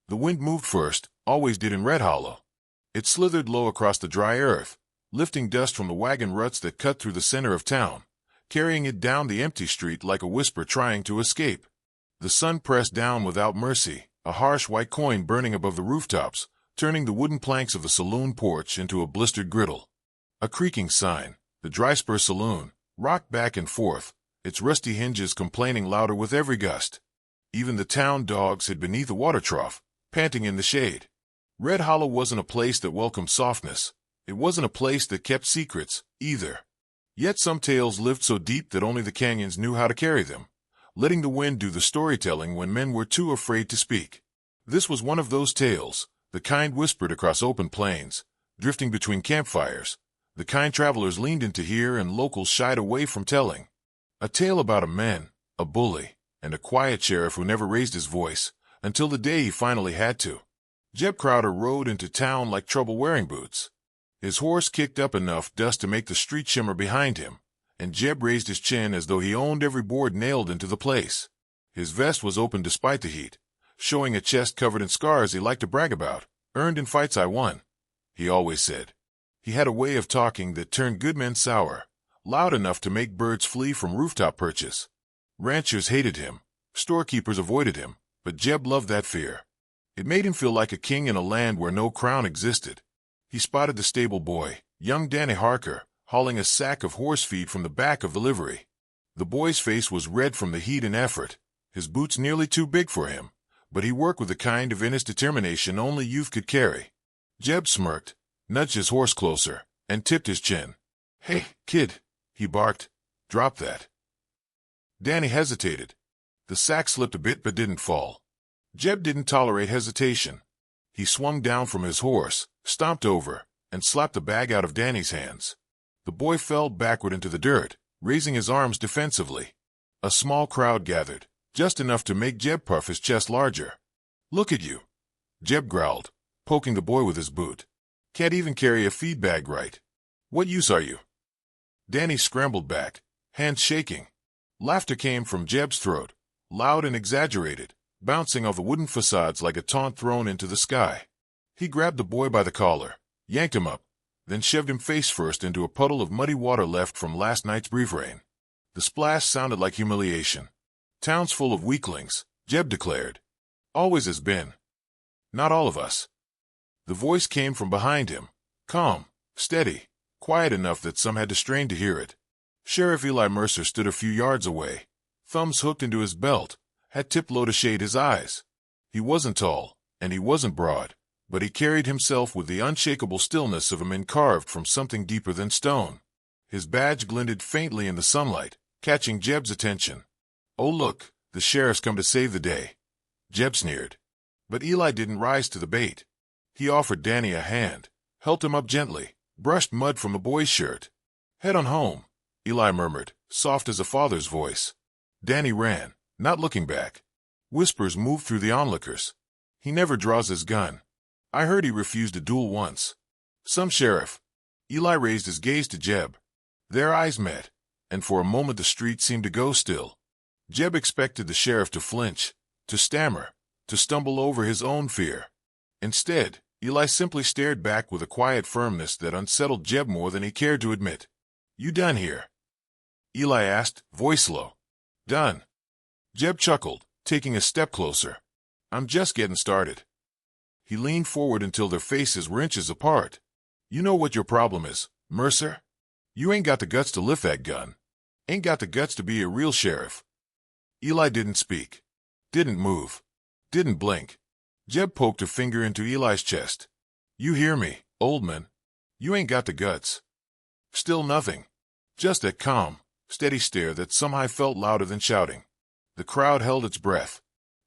The wind moved first, always did in Red Hollow. It slithered low across the dry earth, lifting dust from the wagon ruts that cut through the center of town, carrying it down the empty street like a whisper trying to escape. The sun pressed down without mercy, a harsh white coin burning above the rooftops, turning the wooden planks of the saloon porch into a blistered griddle. A creaking sign, the Dry Spur Saloon, rocked back and forth, its rusty hinges complaining louder with every gust. Even the town dogs hid beneath a water trough, panting in the shade. Red Hollow wasn't a place that welcomed softness. It wasn't a place that kept secrets, either. Yet some tales lived so deep that only the canyons knew how to carry them, letting the wind do the storytelling when men were too afraid to speak. This was one of those tales, the kind whispered across open plains, drifting between campfires, the kind travelers leaned in to hear and locals shied away from telling. A tale about a man, a bully, and a quiet sheriff who never raised his voice, until the day he finally had to. Jeb Crowder rode into town like trouble wearing boots. His horse kicked up enough dust to make the street shimmer behind him, and Jeb raised his chin as though he owned every board nailed into the place. His vest was open despite the heat, showing a chest covered in scars he liked to brag about. Earned in fights I won, he always said. He had a way of talking that turned good men sour, loud enough to make birds flee from rooftop perches. Ranchers hated him, storekeepers avoided him, but Jeb loved that fear. It made him feel like a king in a land where no crown existed. He spotted the stable boy, young Danny Harker, hauling a sack of horse feed from the back of the livery. The boy's face was red from the heat and effort, his boots nearly too big for him, but he worked with the kind of earnest determination only youth could carry. Jeb smirked, nudged his horse closer, and tipped his chin. "Hey, kid," he barked, "drop that." Danny hesitated. The sack slipped a bit but didn't fall. Jeb didn't tolerate hesitation. He swung down from his horse, stomped over, and slapped the bag out of Danny's hands. The boy fell backward into the dirt, raising his arms defensively. A small crowd gathered, just enough to make Jeb puff his chest larger. "Look at you," Jeb growled, poking the boy with his boot. "Can't even carry a feed bag right. What use are you?" Danny scrambled back, hands shaking. Laughter came from Jeb's throat, loud and exaggerated, bouncing off the wooden facades like a taunt thrown into the sky. He grabbed the boy by the collar, yanked him up, then shoved him face first into a puddle of muddy water left from last night's brief rain. The splash sounded like humiliation. "Town's full of weaklings," Jeb declared. "Always has been. Not all of us." The voice came from behind him, calm, steady, quiet enough that some had to strain to hear it. Sheriff Eli Mercer stood a few yards away, thumbs hooked into his belt, hat tipped low to shade his eyes. He wasn't tall, and he wasn't broad, but he carried himself with the unshakable stillness of a man carved from something deeper than stone. His badge glinted faintly in the sunlight, catching Jeb's attention. "Oh look, the sheriff's come to save the day," Jeb sneered. But Eli didn't rise to the bait. He offered Danny a hand, helped him up gently, brushed mud from the boy's shirt. "Head on home," Eli murmured, soft as a father's voice. Danny ran, not looking back. Whispers moved through the onlookers. "He never draws his gun. I heard he refused a duel once." "Some sheriff." Eli raised his gaze to Jeb. Their eyes met, and for a moment the street seemed to go still. Jeb expected the sheriff to flinch, to stammer, to stumble over his own fear. Instead, Eli simply stared back with a quiet firmness that unsettled Jeb more than he cared to admit. "You done here?" Eli asked, voice low. "Done." Jeb chuckled, taking a step closer. "I'm just getting started." He leaned forward until their faces were inches apart. "You know what your problem is, Mercer? You ain't got the guts to lift that gun. Ain't got the guts to be a real sheriff." Eli didn't speak. Didn't move. Didn't blink. Jeb poked a finger into Eli's chest. "You hear me, old man? You ain't got the guts." Still nothing. Just that calm, steady stare that somehow felt louder than shouting. The crowd held its breath.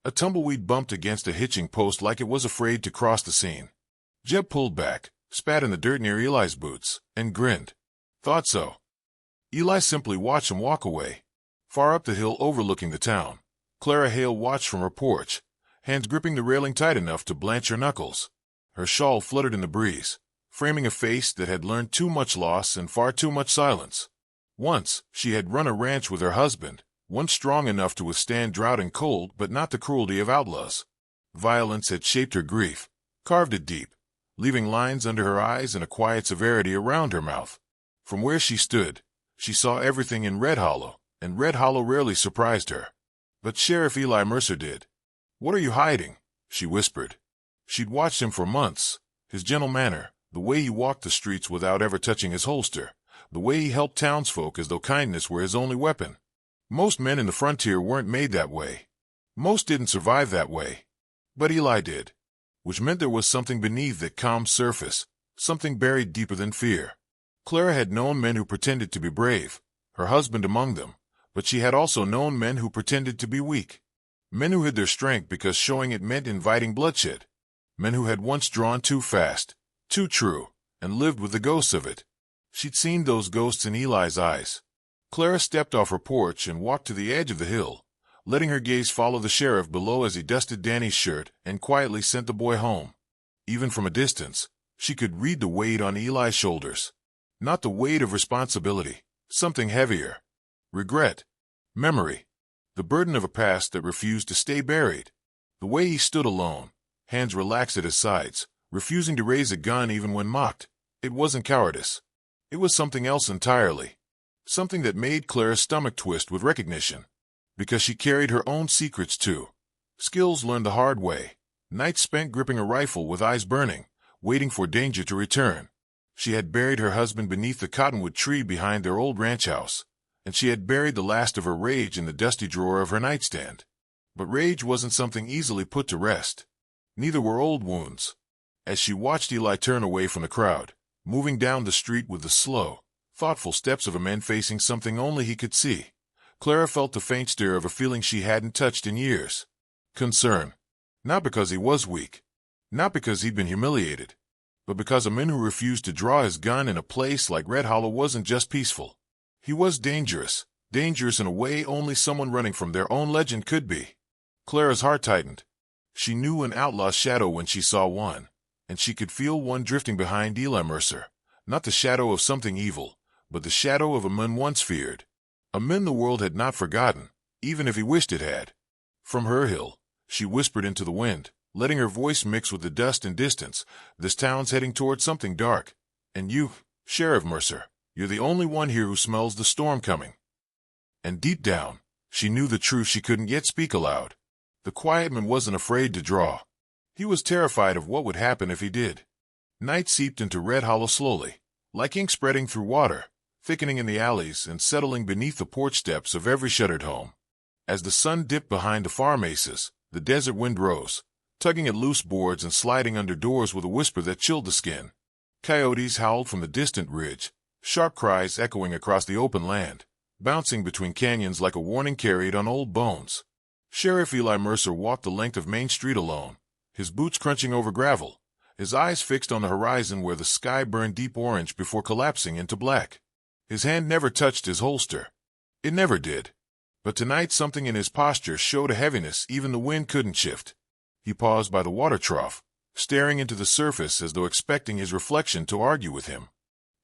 A tumbleweed bumped against a hitching post like it was afraid to cross the scene. Jeb pulled back, spat in the dirt near Eli's boots, and grinned. "Thought so." Eli simply watched him walk away. Far up the hill overlooking the town, Clara Hale watched from her porch, hands gripping the railing tight enough to blanch her knuckles. Her shawl fluttered in the breeze, framing a face that had learned too much loss and far too much silence. Once, she had run a ranch with her husband, one strong enough to withstand drought and cold but not the cruelty of outlaws. Violence had shaped her grief, carved it deep, leaving lines under her eyes and a quiet severity around her mouth. From where she stood, she saw everything in Red Hollow, and Red Hollow rarely surprised her. But Sheriff Eli Mercer did. "What are you hiding?" she whispered. She'd watched him for months, his gentle manner, the way he walked the streets without ever touching his holster, the way he helped townsfolk as though kindness were his only weapon. Most men in the frontier weren't made that way. Most didn't survive that way. But Eli did, which meant there was something beneath that calm surface, something buried deeper than fear. Clara had known men who pretended to be brave, her husband among them, but she had also known men who pretended to be weak. Men who hid their strength because showing it meant inviting bloodshed. Men who had once drawn too fast, too true, and lived with the ghosts of it. She'd seen those ghosts in Eli's eyes. Clara stepped off her porch and walked to the edge of the hill, letting her gaze follow the sheriff below as he dusted Danny's shirt and quietly sent the boy home. Even from a distance, she could read the weight on Eli's shoulders. Not the weight of responsibility, something heavier. Regret. Memory. The burden of a past that refused to stay buried. The way he stood alone, hands relaxed at his sides, refusing to raise a gun even when mocked. It wasn't cowardice. It was something else entirely. Something that made Clara's stomach twist with recognition. Because she carried her own secrets too. Skills learned the hard way. Nights spent gripping a rifle with eyes burning, waiting for danger to return. She had buried her husband beneath the cottonwood tree behind their old ranch house, and she had buried the last of her rage in the dusty drawer of her nightstand. But rage wasn't something easily put to rest. Neither were old wounds. As she watched Eli turn away from the crowd, moving down the street with the slow, thoughtful steps of a man facing something only he could see, Clara felt the faint stir of a feeling she hadn't touched in years. Concern. Not because he was weak. Not because he'd been humiliated. But because a man who refused to draw his gun in a place like Red Hollow wasn't just peaceful. He was dangerous. Dangerous in a way only someone running from their own legend could be. Clara's heart tightened. She knew an outlaw's shadow when she saw one, and she could feel one drifting behind Eli Mercer. Not the shadow of something evil, but the shadow of a man once feared. A man the world had not forgotten, even if he wished it had. From her hill, she whispered into the wind, letting her voice mix with the dust and distance. "This town's heading toward something dark. And you, Sheriff Mercer, you're the only one here who smells the storm coming." And deep down, she knew the truth she couldn't yet speak aloud. The quiet man wasn't afraid to draw. He was terrified of what would happen if he did. Night seeped into Red Hollow slowly, like ink spreading through water, thickening in the alleys and settling beneath the porch steps of every shuttered home. As the sun dipped behind the farm aces, the desert wind rose, tugging at loose boards and sliding under doors with a whisper that chilled the skin. Coyotes howled from the distant ridge, sharp cries echoing across the open land, bouncing between canyons like a warning carried on old bones. Sheriff Eli Mercer walked the length of Main Street alone, his boots crunching over gravel, his eyes fixed on the horizon where the sky burned deep orange before collapsing into black. His hand never touched his holster. It never did. But tonight something in his posture showed a heaviness even the wind couldn't shift. He paused by the water trough, staring into the surface as though expecting his reflection to argue with him.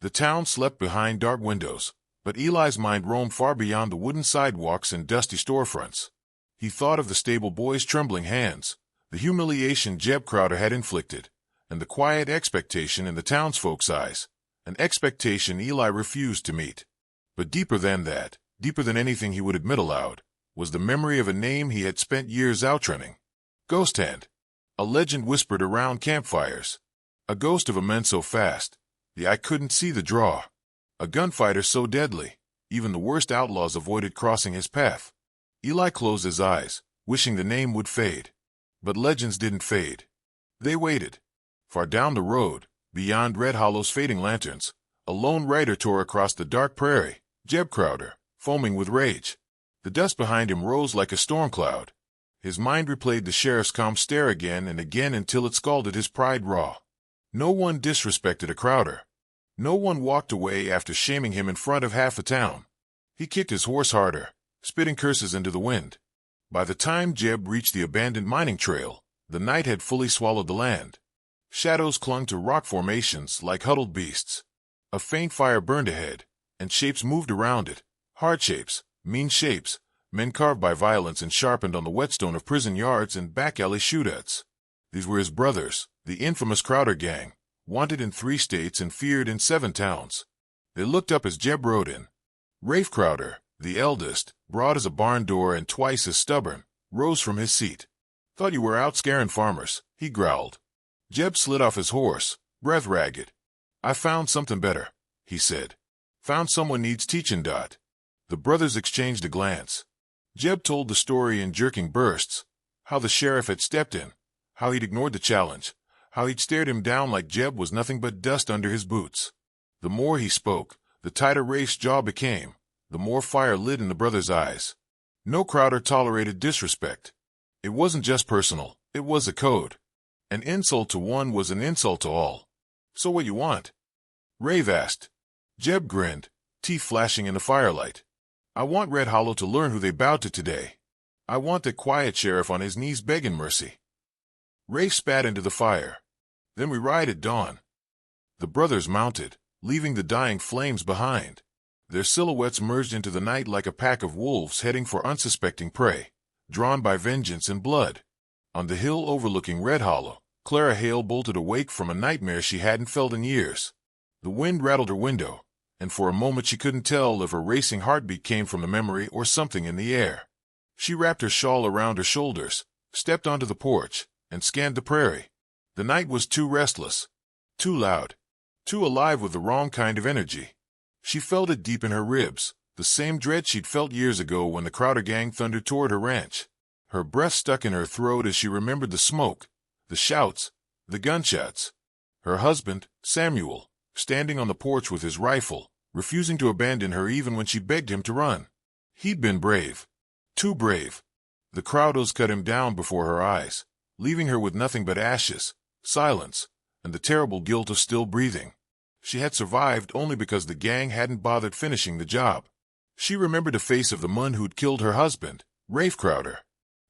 The town slept behind dark windows, but Eli's mind roamed far beyond the wooden sidewalks and dusty storefronts. He thought of the stable boy's trembling hands, the humiliation Jeb Crowder had inflicted, and the quiet expectation in the townsfolk's eyes, an expectation Eli refused to meet. But deeper than that, deeper than anything he would admit aloud, was the memory of a name he had spent years outrunning. Ghost Hand. A legend whispered around campfires. A ghost of a man so fast, the eye couldn't see the draw. A gunfighter so deadly, even the worst outlaws avoided crossing his path. Eli closed his eyes, wishing the name would fade. But legends didn't fade. They waited. Far down the road, beyond Red Hollow's fading lanterns, a lone rider tore across the dark prairie, Jeb Crowder, foaming with rage. The dust behind him rose like a storm cloud. His mind replayed the sheriff's calm stare again and again until it scalded his pride raw. No one disrespected a Crowder. No one walked away after shaming him in front of half the town. He kicked his horse harder, spitting curses into the wind. By the time Jeb reached the abandoned mining trail, the night had fully swallowed the land. Shadows clung to rock formations like huddled beasts. A faint fire burned ahead, and shapes moved around it, hard shapes, mean shapes, men carved by violence and sharpened on the whetstone of prison yards and back alley shootouts. These were his brothers, the infamous Crowder gang, wanted in 3 states and feared in 7 towns. They looked up as Jeb rode in. Rafe Crowder, the eldest, broad as a barn door and twice as stubborn, rose from his seat. "Thought you were out scaring farmers," he growled. Jeb slid off his horse, breath ragged. "I found something better," he said. "Found someone needs teaching. The brothers exchanged a glance. Jeb told the story in jerking bursts, how the sheriff had stepped in, how he'd ignored the challenge, how he'd stared him down like Jeb was nothing but dust under his boots. The more he spoke, the tighter Rafe's jaw became, the more fire lit in the brothers' eyes. No Crowder tolerated disrespect. It wasn't just personal, it was a code. An insult to one was an insult to all. "So what you want?" Rafe asked. Jeb grinned, teeth flashing in the firelight. "I want Red Hollow to learn who they bowed to today. I want that quiet sheriff on his knees begging mercy." Rafe spat into the fire. "Then we ride at dawn." The brothers mounted, leaving the dying flames behind. Their silhouettes merged into the night like a pack of wolves heading for unsuspecting prey, drawn by vengeance and blood. On the hill overlooking Red Hollow, Clara Hale bolted awake from a nightmare she hadn't felt in years. The wind rattled her window, and for a moment she couldn't tell if her racing heartbeat came from the memory or something in the air. She wrapped her shawl around her shoulders, stepped onto the porch, and scanned the prairie. The night was too restless, too loud, too alive with the wrong kind of energy. She felt it deep in her ribs, the same dread she'd felt years ago when the Crowder gang thundered toward her ranch. Her breath stuck in her throat as she remembered the smoke, the shouts, the gunshots. Her husband, Samuel, standing on the porch with his rifle, refusing to abandon her even when she begged him to run. He'd been brave. Too brave. The Crowders cut him down before her eyes, leaving her with nothing but ashes, silence, and the terrible guilt of still breathing. She had survived only because the gang hadn't bothered finishing the job. She remembered the face of the man who'd killed her husband, Rafe Crowder.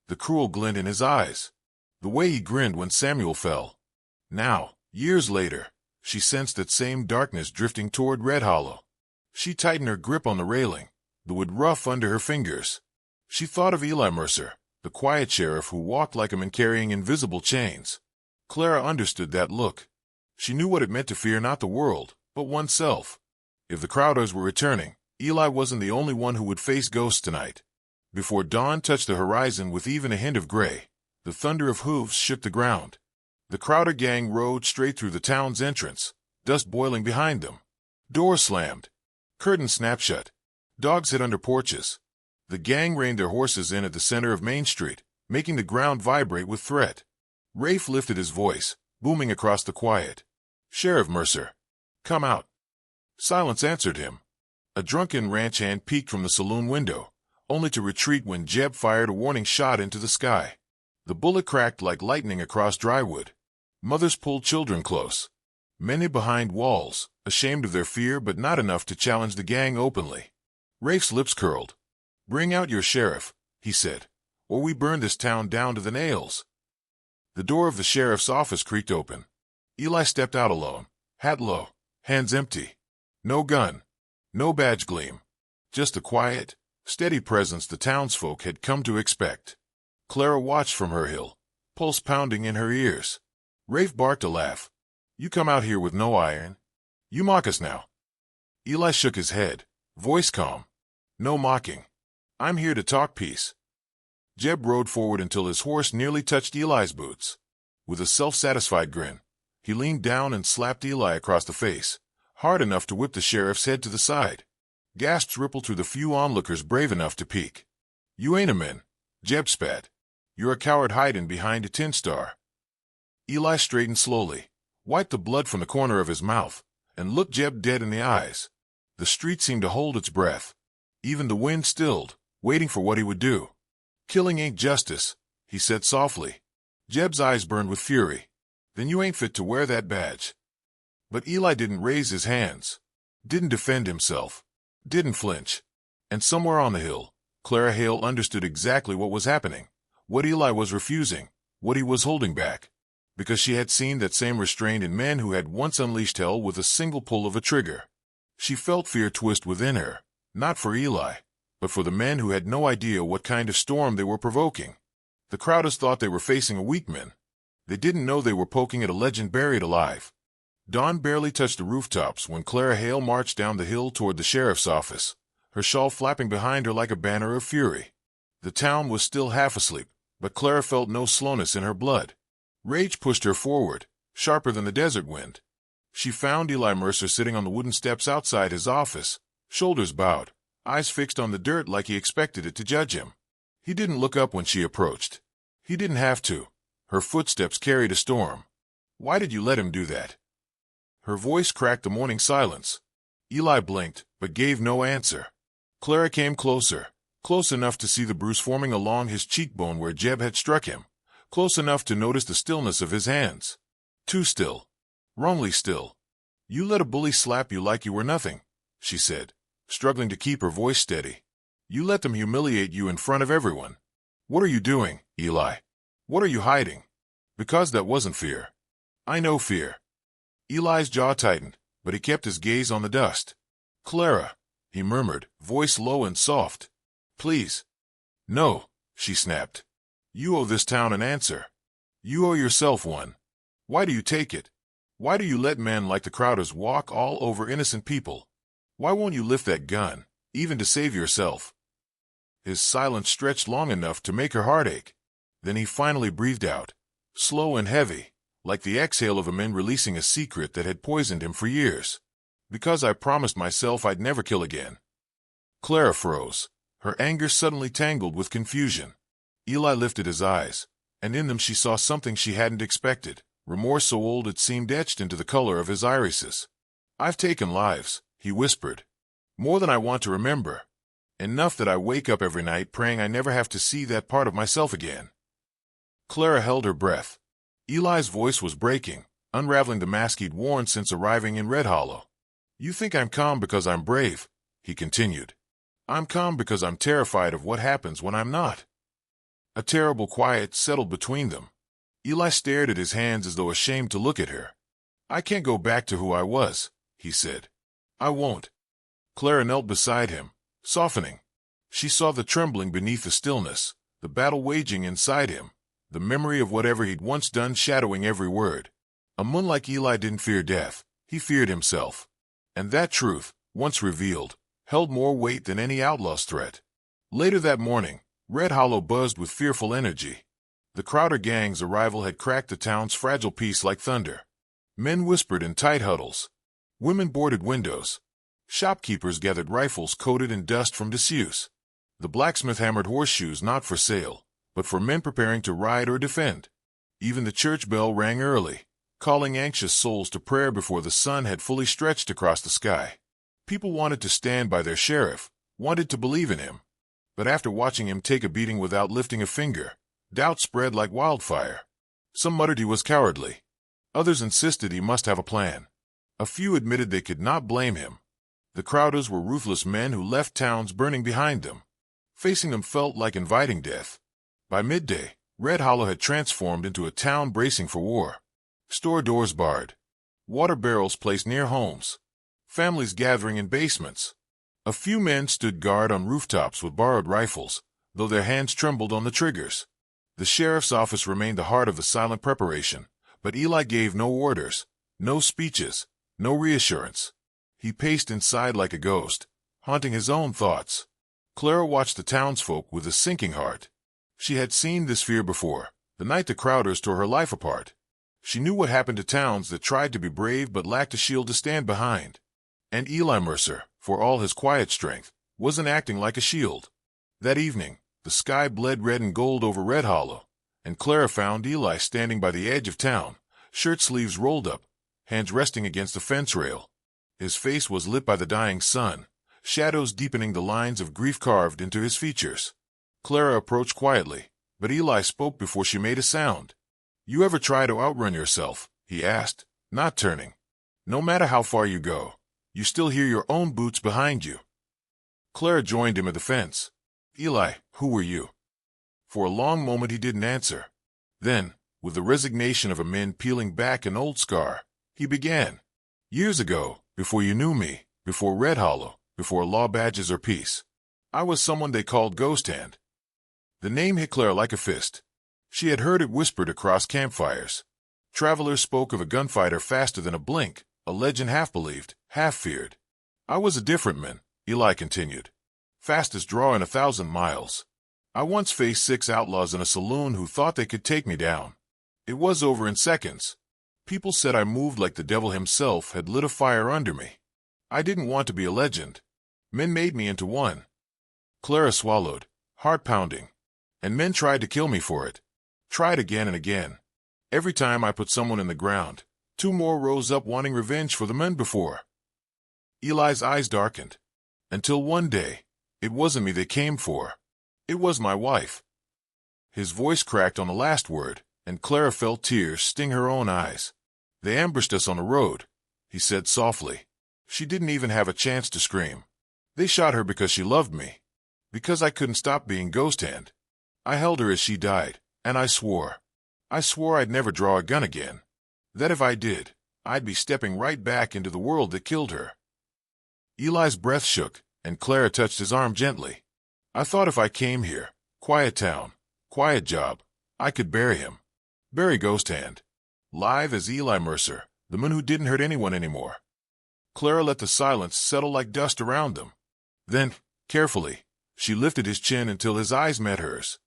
The cruel glint in his eyes. The way he grinned when Samuel fell. Now, years later, she sensed that same darkness drifting toward Red Hollow. She tightened her grip on the railing, the wood rough under her fingers. She thought of Eli Mercer, the quiet sheriff who walked like a man carrying invisible chains. Clara understood that look. She knew what it meant to fear not the world, but oneself. If the Crowders were returning, Eli wasn't the only one who would face ghosts tonight. Before dawn touched the horizon with even a hint of gray, the thunder of hooves shook the ground. The Crowder gang rode straight through the town's entrance, dust boiling behind them. Doors slammed. Curtains snapped shut. Dogs hid under porches. The gang reined their horses in at the center of Main Street, making the ground vibrate with threat. Rafe lifted his voice, booming across the quiet. "Sheriff Mercer, come out." Silence answered him. A drunken ranch hand peeked from the saloon window, only to retreat when Jeb fired a warning shot into the sky. The bullet cracked like lightning across dry wood. Mothers pulled children close. Men hid behind walls, ashamed of their fear but not enough to challenge the gang openly. Rafe's lips curled. "Bring out your sheriff," he said, "or we burn this town down to the nails." The door of the sheriff's office creaked open. Eli stepped out alone, hat low, hands empty. No gun, no badge gleam. Just the quiet, steady presence the townsfolk had come to expect. Clara watched from her hill, pulse pounding in her ears. Rafe barked a laugh. "You come out here with no iron? You mock us now?" Eli shook his head, voice calm. "No mocking. I'm here to talk peace." Jeb rode forward until his horse nearly touched Eli's boots. With a self-satisfied grin, he leaned down and slapped Eli across the face, hard enough to whip the sheriff's head to the side. Gasps rippled through the few onlookers brave enough to peek. "You ain't a man," Jeb spat. "You're a coward hiding behind a tin star." Eli straightened slowly, wiped the blood from the corner of his mouth, and looked Jeb dead in the eyes. The street seemed to hold its breath. Even the wind stilled, waiting for what he would do. "Killing ain't justice," he said softly. Jeb's eyes burned with fury. "Then you ain't fit to wear that badge." But Eli didn't raise his hands, didn't defend himself, didn't flinch. And somewhere on the hill, Clara Hale understood exactly what was happening, what Eli was refusing, what he was holding back. Because she had seen that same restraint in men who had once unleashed hell with a single pull of a trigger. She felt fear twist within her, not for Eli, but for the men who had no idea what kind of storm they were provoking. The Crowders thought they were facing a weak man. They didn't know they were poking at a legend buried alive. Dawn barely touched the rooftops when Clara Hale marched down the hill toward the sheriff's office, her shawl flapping behind her like a banner of fury. The town was still half asleep, but Clara felt no slowness in her blood. Rage pushed her forward, sharper than the desert wind. She found Eli Mercer sitting on the wooden steps outside his office, shoulders bowed, eyes fixed on the dirt like he expected it to judge him. He didn't look up when she approached. He didn't have to. Her footsteps carried a storm. "Why did you let him do that?" Her voice cracked the morning silence. Eli blinked, but gave no answer. Clara came closer, close enough to see the bruise forming along his cheekbone where Jeb had struck him, close enough to notice the stillness of his hands. Too still. Wrongly still. "You let a bully slap you like you were nothing," she said, struggling to keep her voice steady. "You let them humiliate you in front of everyone. What are you doing, Eli? What are you hiding?" "Because that wasn't fear." "I know fear." Eli's jaw tightened, but he kept his gaze on the dust. "Clara," he murmured, voice low and soft. "Please." "No," she snapped. "You owe this town an answer. You owe yourself one. Why do you take it? Why do you let men like the Crowders walk all over innocent people? Why won't you lift that gun, even to save yourself?" His silence stretched long enough to make her heart ache. Then he finally breathed out, slow and heavy, like the exhale of a man releasing a secret that had poisoned him for years. "Because I promised myself I'd never kill again." Clara froze, her anger suddenly tangled with confusion. Eli lifted his eyes, and in them she saw something she hadn't expected, remorse so old it seemed etched into the color of his irises. "I've taken lives," he whispered. "More than I want to remember. Enough that I wake up every night praying I never have to see that part of myself again." Clara held her breath. Eli's voice was breaking, unraveling the mask he'd worn since arriving in Red Hollow. "You think I'm calm because I'm brave," he continued. "I'm calm because I'm terrified of what happens when I'm not." A terrible quiet settled between them. Eli stared at his hands as though ashamed to look at her. "I can't go back to who I was," he said. "I won't." Clara knelt beside him, softening. She saw the trembling beneath the stillness, the battle waging inside him, the memory of whatever he'd once done shadowing every word. A man like Eli didn't fear death, he feared himself. And that truth, once revealed, held more weight than any outlaw's threat. Later that morning, Red Hollow buzzed with fearful energy. The Crowder gang's arrival had cracked the town's fragile peace like thunder. Men whispered in tight huddles. Women boarded windows. Shopkeepers gathered rifles coated in dust from disuse. The blacksmith hammered horseshoes not for sale, but for men preparing to ride or defend. Even the church bell rang early, calling anxious souls to prayer before the sun had fully stretched across the sky. People wanted to stand by their sheriff, wanted to believe in him. But after watching him take a beating without lifting a finger, doubt spread like wildfire. Some muttered he was cowardly. Others insisted he must have a plan. A few admitted they could not blame him. The Crowders were ruthless men who left towns burning behind them. Facing them felt like inviting death. By midday, Red Hollow had transformed into a town bracing for war. Store doors barred. Water barrels placed near homes. Families gathering in basements. A few men stood guard on rooftops with borrowed rifles, though their hands trembled on the triggers. The sheriff's office remained the heart of the silent preparation, but Eli gave no orders, no speeches, no reassurance. He paced inside like a ghost, haunting his own thoughts. Clara watched the townsfolk with a sinking heart. She had seen this fear before, the night the Crowders tore her life apart. She knew what happened to towns that tried to be brave but lacked a shield to stand behind. And Eli Mercer, for all his quiet strength, wasn't acting like a shield. That evening, the sky bled red and gold over Red Hollow, and Clara found Eli standing by the edge of town, shirt sleeves rolled up, hands resting against a fence rail. His face was lit by the dying sun, shadows deepening the lines of grief carved into his features. Clara approached quietly, but Eli spoke before she made a sound. "You ever try to outrun yourself?" he asked, not turning. "No matter how far you go, you still hear your own boots behind you." Clara joined him at the fence. "Eli, who were you?" For a long moment he didn't answer. Then, with the resignation of a man peeling back an old scar, he began. "Years ago, before you knew me, before Red Hollow, before law badges or peace, I was someone they called Ghost Hand. The name hit Clara like a fist. She had heard it whispered across campfires. Travelers spoke of a gunfighter faster than a blink, a legend half believed, half feared. I was a different man, Eli continued. Fastest draw in 1,000 miles. I once faced 6 outlaws in a saloon who thought they could take me down. It was over in seconds. People said I moved like the devil himself had lit a fire under me. I didn't want to be a legend. Men made me into one. Clara swallowed, heart pounding. And men tried to kill me for it. Tried again and again. Every time I put someone in the ground, 2 more rose up wanting revenge for the men before. Eli's eyes darkened. Until one day, it wasn't me they came for. It was my wife. His voice cracked on the last word, and Clara felt tears sting her own eyes. They ambushed us on the road, he said softly. She didn't even have a chance to scream. They shot her because she loved me. Because I couldn't stop being Ghost Hand. I held her as she died, and I swore. I swore I'd never draw a gun again. That if I did, I'd be stepping right back into the world that killed her. Eli's breath shook, and Clara touched his arm gently. I thought if I came here, quiet town, quiet job, I could bury him. Bury Ghost Hand. Live as Eli Mercer, the man who didn't hurt anyone anymore. Clara let the silence settle like dust around them. Then, carefully, she lifted his chin until his eyes met hers.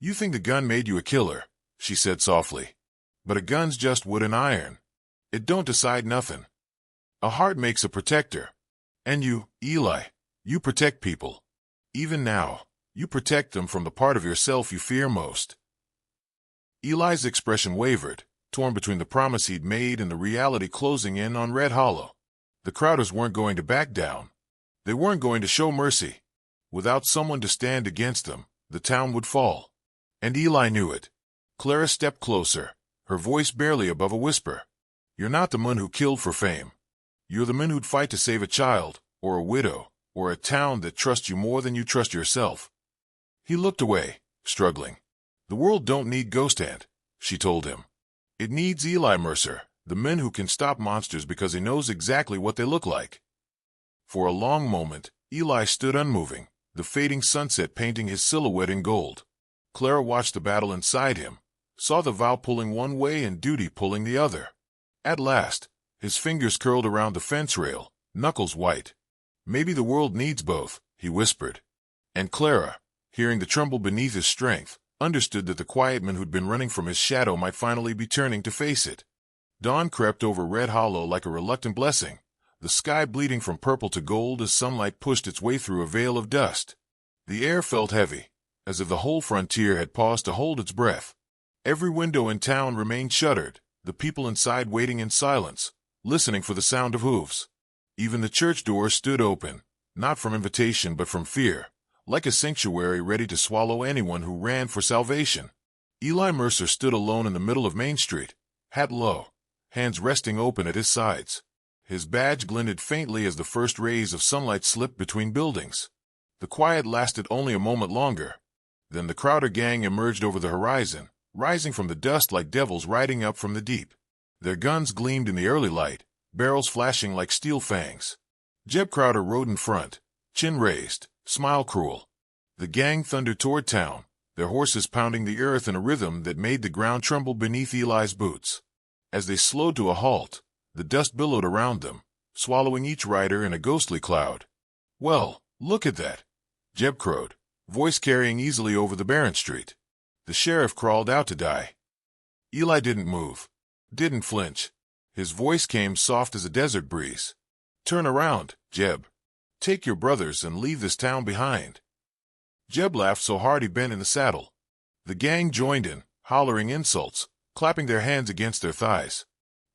You think the gun made you a killer, she said softly. But a gun's just wood and iron. It don't decide nothing. A heart makes a protector. And you, Eli, you protect people. Even now, you protect them from the part of yourself you fear most. Eli's expression wavered, torn between the promise he'd made and the reality closing in on Red Hollow. The Crowders weren't going to back down. They weren't going to show mercy. Without someone to stand against them, the town would fall. And Eli knew it. Clara stepped closer, her voice barely above a whisper. You're not the man who killed for fame. You're the man who'd fight to save a child, or a widow, or a town that trusts you more than you trust yourself. He looked away, struggling. The world don't need Ghost Hand, she told him. It needs Eli Mercer, the man who can stop monsters because he knows exactly what they look like. For a long moment, Eli stood unmoving, the fading sunset painting his silhouette in gold. Clara watched the battle inside him, saw the vow pulling one way and duty pulling the other. At last, his fingers curled around the fence rail, knuckles white. Maybe the world needs both, he whispered. And Clara, hearing the tremble beneath his strength, understood that the quiet man who'd been running from his shadow might finally be turning to face it. Dawn crept over Red Hollow like a reluctant blessing, the sky bleeding from purple to gold as sunlight pushed its way through a veil of dust. The air felt heavy, as if the whole frontier had paused to hold its breath. Every window in town remained shuttered, the people inside waiting in silence, listening for the sound of hooves. Even the church doors stood open, not from invitation but from fear, like a sanctuary ready to swallow anyone who ran for salvation. Eli Mercer stood alone in the middle of Main Street, hat low, hands resting open at his sides. His badge glinted faintly as the first rays of sunlight slipped between buildings. The quiet lasted only a moment longer. Then the Crowder gang emerged over the horizon, rising from the dust like devils riding up from the deep. Their guns gleamed in the early light, barrels flashing like steel fangs. Jeb Crowder rode in front, chin raised, smile cruel. The gang thundered toward town, their horses pounding the earth in a rhythm that made the ground tremble beneath Eli's boots. As they slowed to a halt, the dust billowed around them, swallowing each rider in a ghostly cloud. Well, look at that, Jeb crowed, voice carrying easily over the barren street. The sheriff crawled out to die. Eli didn't move, didn't flinch. His voice came soft as a desert breeze. Turn around, Jeb. Take your brothers and leave this town behind. Jeb laughed so hard he bent in the saddle. The gang joined in, hollering insults, clapping their hands against their thighs.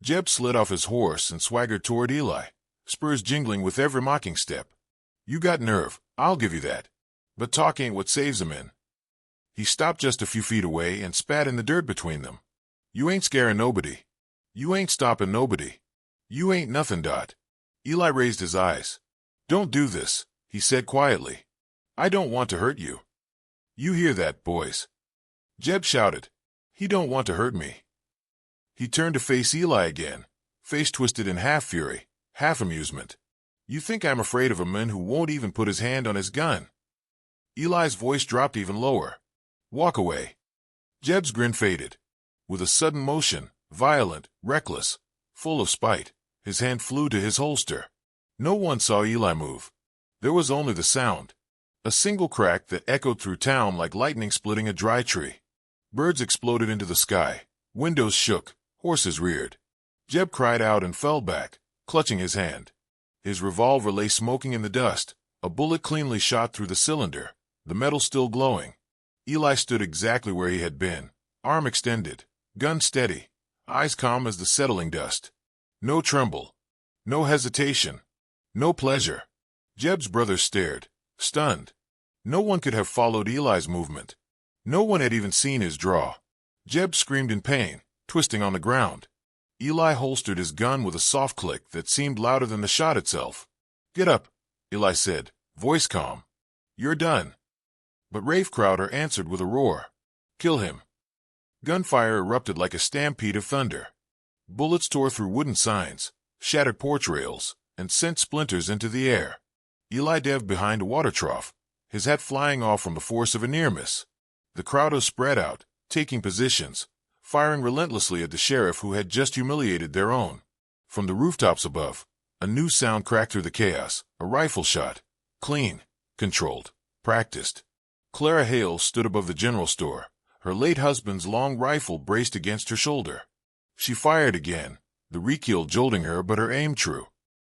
Jeb slid off his horse and swaggered toward Eli, spurs jingling with every mocking step. You got nerve, I'll give you that. But talk ain't what saves a man. He stopped just a few feet away and spat in the dirt between them. You ain't scaring nobody. You ain't stopping nobody. You ain't nothing, Dot. Eli raised his eyes. Don't do this, he said quietly. I don't want to hurt you. You hear that, boys? Jeb shouted. He don't want to hurt me. He turned to face Eli again, face twisted in half fury, half amusement. You think I'm afraid of a man who won't even put his hand on his gun? Eli's voice dropped even lower. Walk away. Jeb's grin faded. With a sudden motion, violent, reckless, full of spite, his hand flew to his holster. No one saw Eli move. There was only the sound. A single crack that echoed through town like lightning splitting a dry tree. Birds exploded into the sky. Windows shook. Horses reared. Jeb cried out and fell back, clutching his hand. His revolver lay smoking in the dust, a bullet cleanly shot through the cylinder, the metal still glowing. Eli stood exactly where he had been, arm extended, gun steady, eyes calm as the settling dust. No tremble. No hesitation. No pleasure. Jeb's brothers stared, stunned. No one could have followed Eli's movement. No one had even seen his draw. Jeb screamed in pain, twisting on the ground. Eli holstered his gun with a soft click that seemed louder than the shot itself. Get up, Eli said, voice calm. You're done. But Rafe Crowder answered with a roar. Kill him. Gunfire erupted like a stampede of thunder. Bullets tore through wooden signs, shattered porch rails, and sent splinters into the air. Eli dived behind a water trough, his hat flying off from the force of a near miss. The crowd spread out, taking positions, firing relentlessly at the sheriff who had just humiliated their own. From the rooftops above, a new sound cracked through the chaos, a rifle shot. Clean, controlled, practiced. Clara Hale stood above the general store, her late husband's long rifle braced against her shoulder. She fired again, the recoil jolting her but her aim true.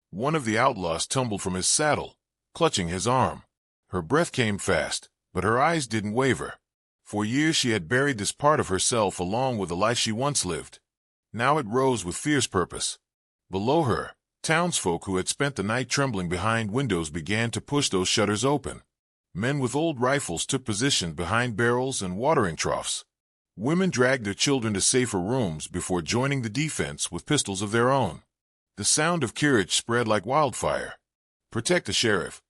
One of the outlaws tumbled from his saddle, clutching his arm. Her breath came fast, but her eyes didn't waver. For years she had buried this part of herself along with the life she once lived. Now it rose with fierce purpose. Below her, townsfolk who had spent the night trembling behind windows began to push those shutters open. Men with old rifles took position behind barrels and watering troughs. Women dragged their children to safer rooms before joining the defense with pistols of their own. The sound of courage spread like wildfire. Protect the sheriff.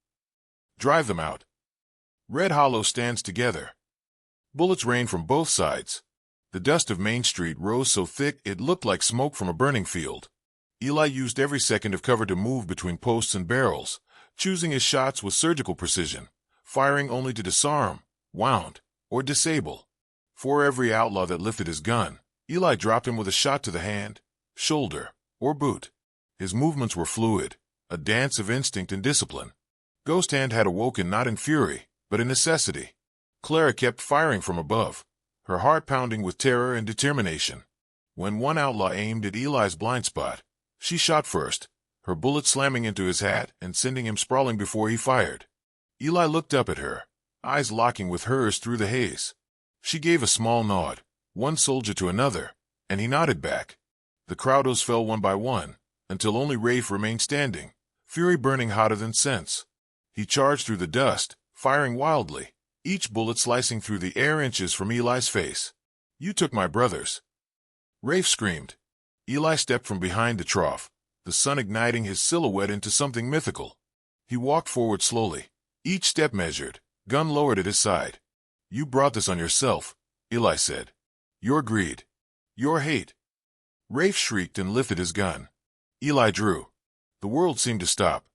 Drive them out. Red Hollow stands together. Bullets rained from both sides. The dust of Main Street rose so thick it looked like smoke from a burning field. Eli used every second of cover to move between posts and barrels, choosing his shots with surgical precision, firing only to disarm, wound, or disable. For every outlaw that lifted his gun, Eli dropped him with a shot to the hand, shoulder, or boot. His movements were fluid, a dance of instinct and discipline. Ghost Hand had awoken not in fury, but in necessity. Clara kept firing from above, her heart pounding with terror and determination. When one outlaw aimed at Eli's blind spot, she shot first, her bullet slamming into his hat and sending him sprawling before he fired. Eli looked up at her, eyes locking with hers through the haze. She gave a small nod, one soldier to another, and he nodded back. The crowdos fell one by one, until only Rafe remained standing, fury burning hotter than sense. He charged through the dust, firing wildly, each bullet slicing through the air inches from Eli's face. You took my brothers. Rafe screamed. Eli stepped from behind the trough, the sun igniting his silhouette into something mythical. He walked forward slowly, each step measured, gun lowered at his side. You brought this on yourself, Eli said. Your greed. Your hate. Rafe shrieked and lifted his gun. Eli drew. The world seemed to stop.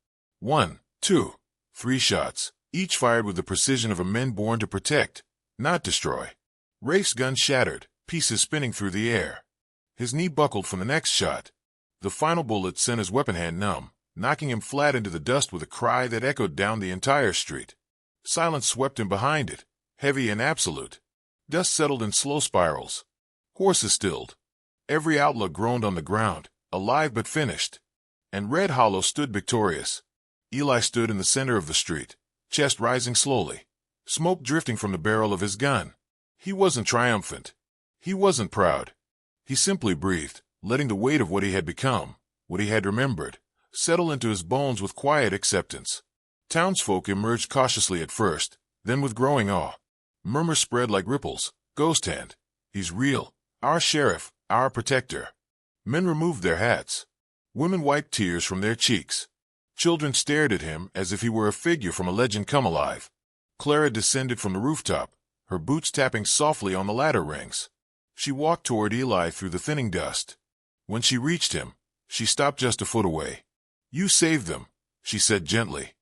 1, 2, 3 shots, each fired with the precision of a man born to protect, not destroy. Rafe's gun shattered, pieces spinning through the air. His knee buckled from the next shot. The final bullet sent his weapon hand numb, knocking him flat into the dust with a cry that echoed down the entire street. Silence swept him behind it, heavy and absolute. Dust settled in slow spirals. Horses stilled. Every outlaw groaned on the ground, alive but finished. And Red Hollow stood victorious. Eli stood in the center of the street, chest rising slowly, smoke drifting from the barrel of his gun. He wasn't triumphant. He wasn't proud. He simply breathed, letting the weight of what he had become, what he had remembered, settle into his bones with quiet acceptance. Townsfolk emerged cautiously at first, then with growing awe. Murmurs spread like ripples. Ghost Hand. He's real. Our sheriff. Our protector. Men removed their hats. Women wiped tears from their cheeks. Children stared at him as if he were a figure from a legend come alive. Clara descended from the rooftop, her boots tapping softly on the ladder rings. She walked toward Eli through the thinning dust. When she reached him, she stopped just a foot away. You saved them, she said gently.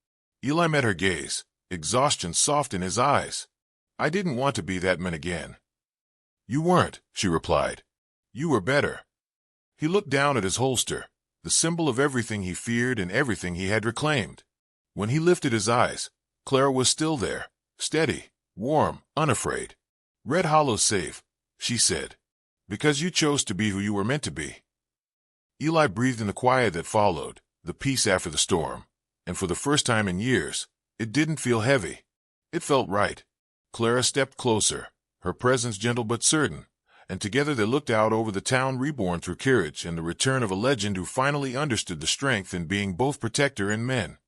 Eli met her gaze, exhaustion soft in his eyes. "I didn't want to be that man again." "You weren't," she replied. "You were better." He looked down at his holster, the symbol of everything he feared and everything he had reclaimed. When he lifted his eyes, Clara was still there, steady, warm, unafraid. "Red Hollow's safe," she said, "because you chose to be who you were meant to be." Eli breathed in the quiet that followed, the peace after the storm, and for the first time in years, it didn't feel heavy. It felt right. Clara stepped closer, her presence gentle but certain, and together they looked out over the town reborn through courage and the return of a legend who finally understood the strength in being both protector and men.